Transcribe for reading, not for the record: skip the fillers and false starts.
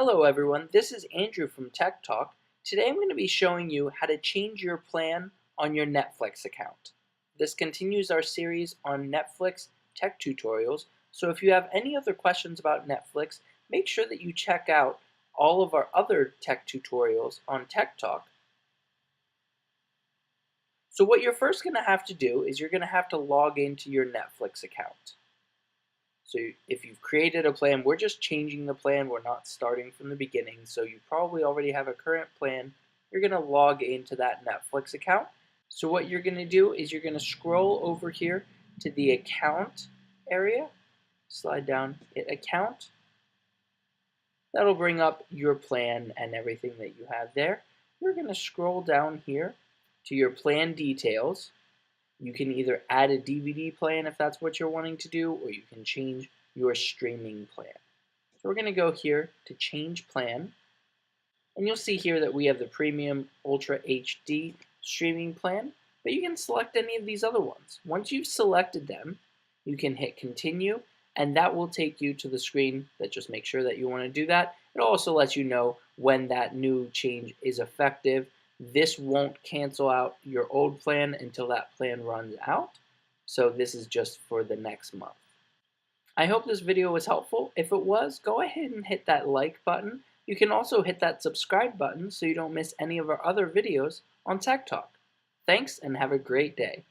Hello everyone, this is Andrew from Tech Talk. Today I'm going to be showing you how to change your plan on your Netflix account. This continues our series on Netflix tech tutorials, so if you have any other questions about Netflix, make sure that you check out all of our other tech tutorials on Tech Talk. So what you're first going to have to do is you're going to have to log into your Netflix account. So if you've created a plan, we're just changing the plan. We're not starting from the beginning. So you probably already have a current plan. You're going to log into that Netflix account. So what you're going to do is you're going to scroll over here to the account area. Slide down, hit account. That'll bring up your plan and everything that you have there. You're going to scroll down here to your plan details. You can either add a DVD plan if that's what you're wanting to do, or you can change your streaming plan. So we're going to go here to change plan, and you'll see here that we have the Premium Ultra HD streaming plan, but you can select any of these other ones. Once you've selected them, you can hit continue, and that will take you to the screen that just makes sure that you want to do that. It also lets you know when that new change is effective. This won't cancel out your old plan until that plan runs out. So this is just for the next month. I hope this video was helpful. If it was, go ahead and hit that like button. You can also hit that subscribe button so you don't miss any of our other videos on Tech Talk. Thanks and have a great day.